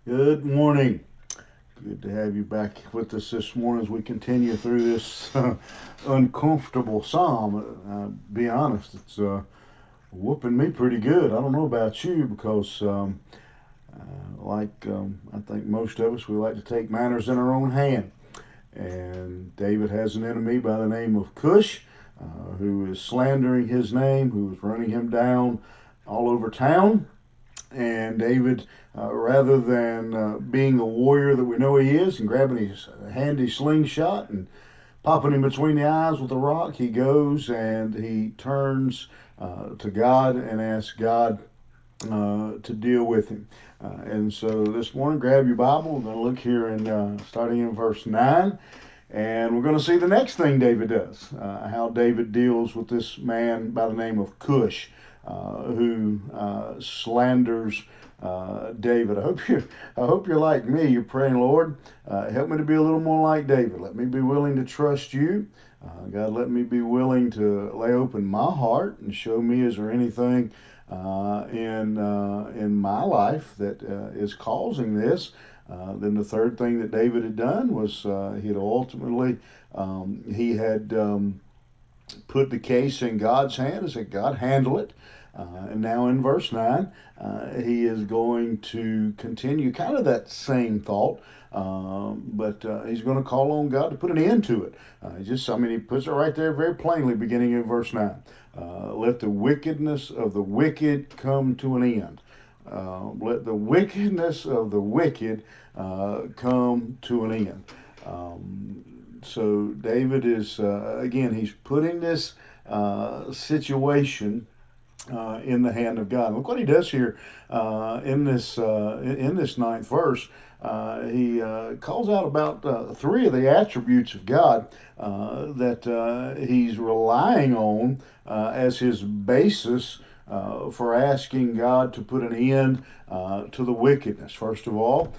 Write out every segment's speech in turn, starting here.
Good morning. Good to have you back with us this morning as we continue through this uncomfortable psalm. Be honest, it's whooping me pretty good. I don't know about you because, I think most of us, we like to take matters in our own hand. And David has an enemy by the name of Cush, who is slandering his name, who is running him down all over town. And David, rather than being the warrior that we know he is and grabbing his handy slingshot and popping him between the eyes with a rock, he goes and he turns to God and asks God to deal with him. And so this morning, grab your Bible. We're going to look here in starting in verse 9. And we're going to see the next thing David does, how David deals with this man by the name of Cush, who slanders David. I hope you're like me. You're praying, Lord, help me to be a little more like David. Let me be willing to trust you. God, let me be willing to lay open my heart and show me, is there anything in my life that is causing this? Then the third thing that David had done was he had ultimately he had put the case in God's hand and said, God, handle it. And now in verse 9, he is going to continue kind of that same thought, but he's going to call on God to put an end to it. He puts it right there very plainly, beginning in verse 9. Let the wickedness of the wicked come to an end. Let the wickedness of the wicked come to an end. So David is, again, he's putting this situation in the hand of God. Look what he does here in this ninth verse. He calls out about three of the attributes of God that he's relying on as his basis for asking God to put an end to the wickedness. First of all,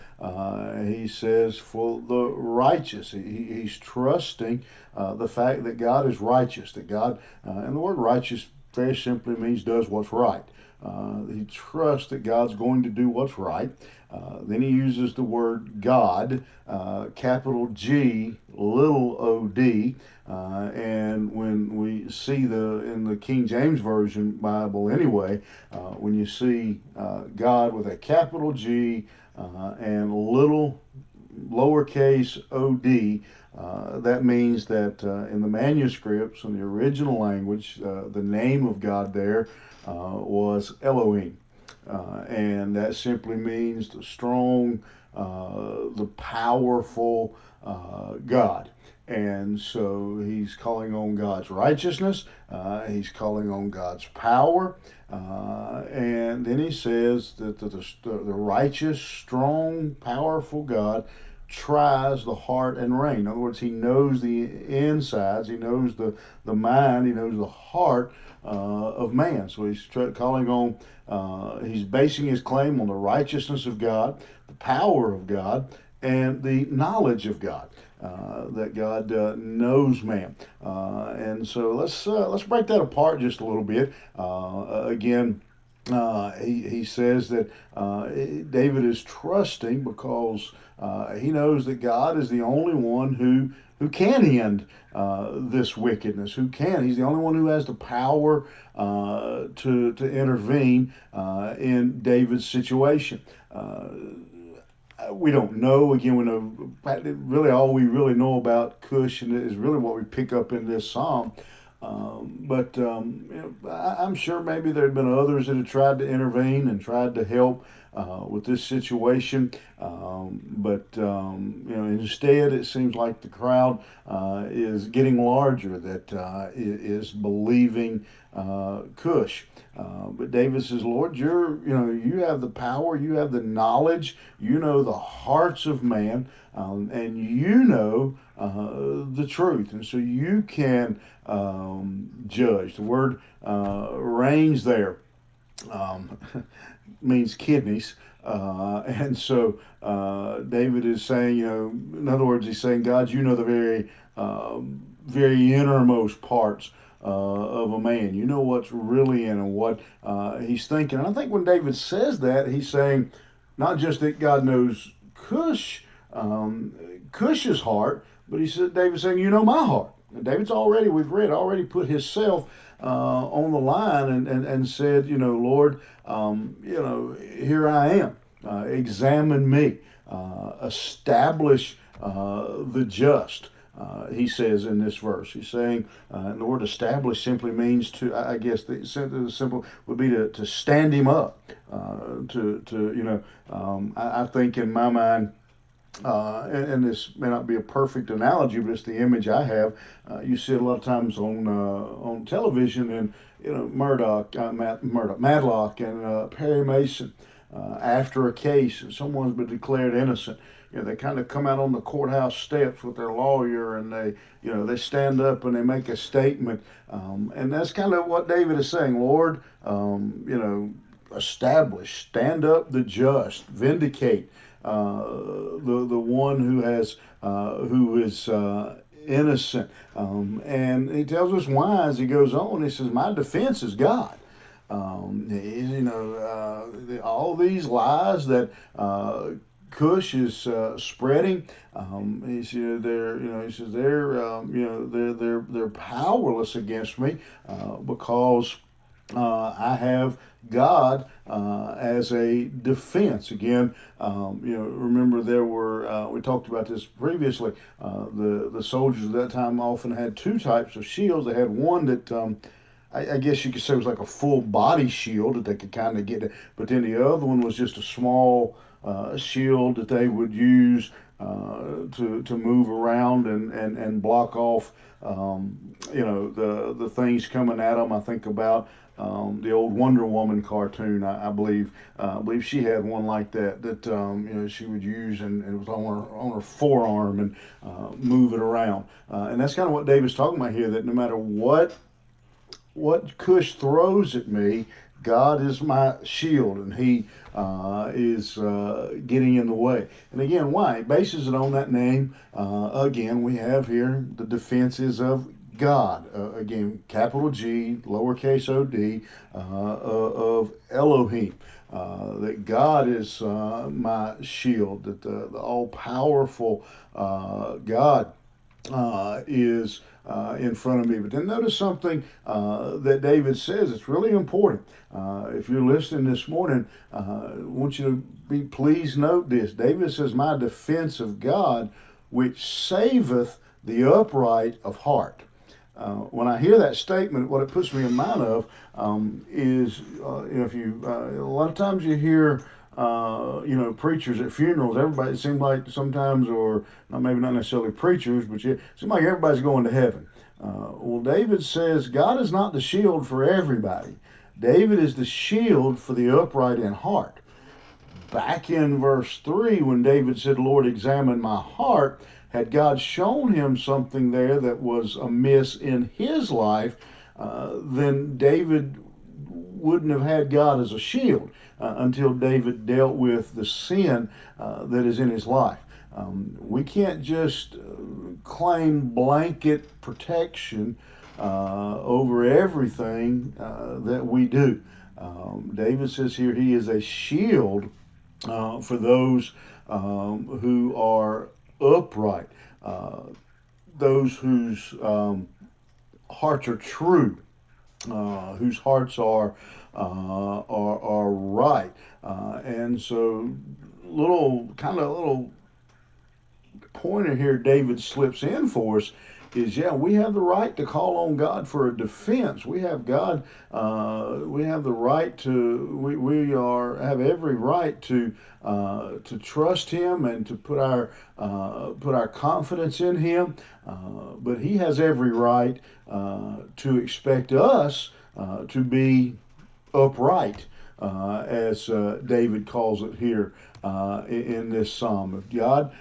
he says for the righteous. He's trusting the fact that God is righteous, that God, and the word righteous very simply means does what's right. He trusts that God's going to do what's right. Then he uses the word God, capital G, little o d. And when we see in the King James Version Bible anyway, when you see God with a capital G and little lowercase od, that means that in the manuscripts, in the original language, the name of God there was Elohim. And that simply means the strong, the powerful God. And so he's calling on God's righteousness, he's calling on God's power, and then he says that the righteous, strong, powerful God tries the heart and rein. In other words, he knows the insides, he knows the mind, he knows the heart of man. So he's calling on, he's basing his claim on the righteousness of God, the power of God, and the knowledge of God. That God knows man, and so let's break that apart just a little bit. Again, he says that David is trusting because he knows that God is the only one who can end this wickedness. Who can? He's the only one who has the power to intervene in David's situation. We don't know. Again, we know really all we really know about Cush, and is really what we pick up in this psalm. I'm sure maybe there had been others that had tried to intervene and tried to help with this situation. Instead, it seems like the crowd is getting larger that is believing Cush. But David says, Lord, you have the power, you have the knowledge, you know the hearts of man, and you know the truth. And so you can judge. The word reigns there means kidneys. David is saying, in other words, he's saying, God, you know the very innermost parts of a man. You know what's really in and what he's thinking. And I think when David says that, he's saying, not just that God knows Cush's heart, but he said, David saying, you know my heart. And David's already, we've read, already put himself on the line and said, Lord, here I am. Examine me. Establish the just. He says in this verse, he's saying, the word establish simply means to, I guess the simple would be to stand him up. I think in my mind, and this may not be a perfect analogy, but it's the image I have. You see it a lot of times on television, and Matlock, and Perry Mason. After a case, and someone's been declared innocent, they kind of come out on the courthouse steps with their lawyer, and they stand up and they make a statement, and that's kind of what David is saying. Lord, establish, stand up the just, vindicate the one who is innocent, and he tells us why as he goes on. He says, "My defense is God." All these lies that Cush is spreading. He said they're powerless against me because I have God as a defense. Again, remember there were we talked about this previously. The soldiers at that time often had two types of shields. They had one that I guess you could say was like a full body shield that they could kind of get, but then the other one was just a small shield that they would use to move around and block off the things coming at them. I think about the old Wonder Woman cartoon. I believe she had one like that she would use, and it was on her forearm, and move it around. And that's kind of what David's talking about here. That no matter what Cush throws at me, God is my shield, and He is getting in the way. And again, why? He bases it on that name. Again, we have here the defenses of God. Again, capital G, lowercase o-d, of Elohim. That God is my shield, that the all-powerful God is in front of me. But then notice something that David says. It's really important. If you're listening this morning, I want you to please note this. David says, "My defense of God, which saveth the upright of heart." When I hear that statement, what it puts me in mind of is, if you a lot of times you hear preachers at funerals. Everybody, it seems like sometimes, or maybe not necessarily preachers, but it seems like everybody's going to heaven. Well, David says God is not the shield for everybody. David is the shield for the upright in heart. Back in verse 3, when David said, "Lord, examine my heart," had God shown him something there that was amiss in his life, then David wouldn't have had God as a shield until David dealt with the sin that is in his life. We can't just claim blanket protection over everything that we do. David says here he is a shield for those who are upright, those whose hearts are true, whose hearts are right, and so little pointer here David slips in for us is, we have the right to call on God for a defense. We have God. We have the right to. We have every right to trust Him and to put our confidence in Him. But He has every right to expect us to be upright, as David calls it here in this psalm. If God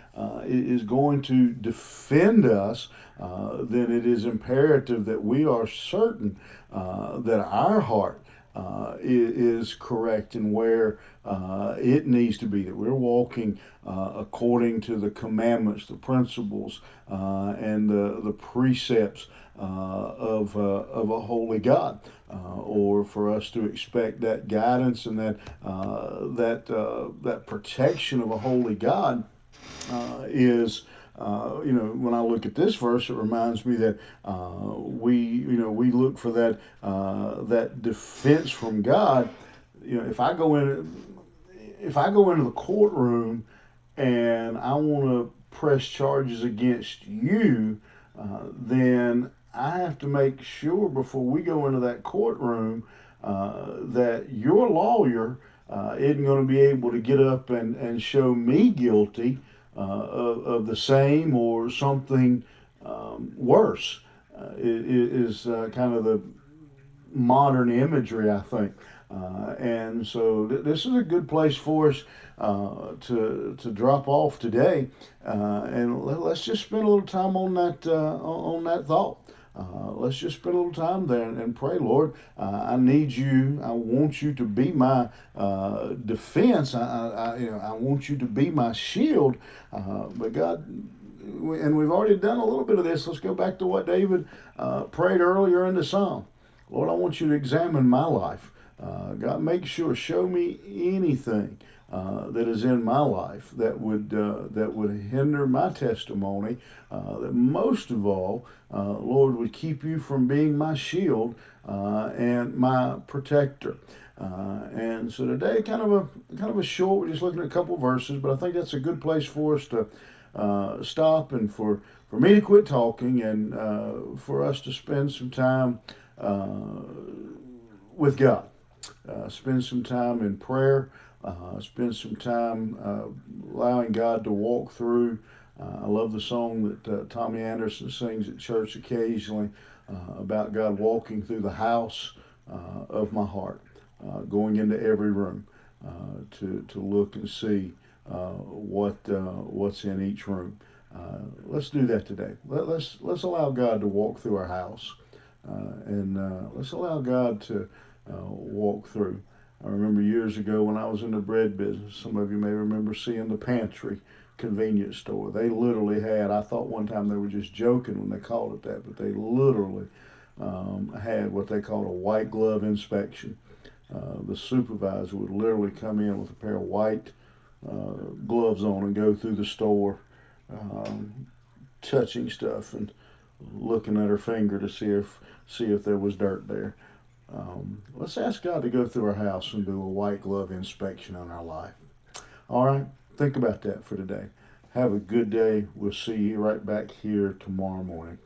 is going to defend us, then it is imperative that we are certain that our heart is correct and where it needs to be, that we're walking according to the commandments, the principles, and the precepts of a holy God, or for us to expect that guidance and that protection of a holy God is. When I look at this verse, it reminds me that we look for that defense from God. If I go into the courtroom and I want to press charges against you, then I have to make sure before we go into that courtroom that your lawyer isn't going to be able to get up and show me guilty of the same or something worse. It is kind of the modern imagery, I think. And so this is a good place for us to drop off today, and let's just spend a little time on that thought. Let's just spend a little time there and pray, Lord. I need you. I want you to be my defense. I want you to be my shield. But God, and we've already done a little bit of this. Let's go back to what David prayed earlier in the psalm. Lord, I want you to examine my life. God, make sure, show me anything that is in my life that would hinder my testimony. That most of all, Lord, would keep you from being my shield and my protector. And so today, kind of a short. We're just looking at a couple verses, but I think that's a good place for us to stop and for me to quit talking and for us to spend some time with God. Spend some time in prayer. Spend some time allowing God to walk through. I love the song that Tommy Anderson sings at church occasionally about God walking through the house of my heart, going into every room to look and see what's in each room. Let's do that today. Let's allow God to walk through our house, and let's allow God to walk through. I remember years ago when I was in the bread business, some of you may remember seeing the pantry convenience store. They literally had, I thought one time they were just joking when they called it that, but they literally had what they called a white glove inspection. The supervisor would literally come in with a pair of white gloves on and go through the store, touching stuff and looking at her finger to see if there was dirt there. Let's ask God to go through our house and do a white glove inspection on our life. All right, think about that for today. Have a good day. We'll see you right back here tomorrow morning.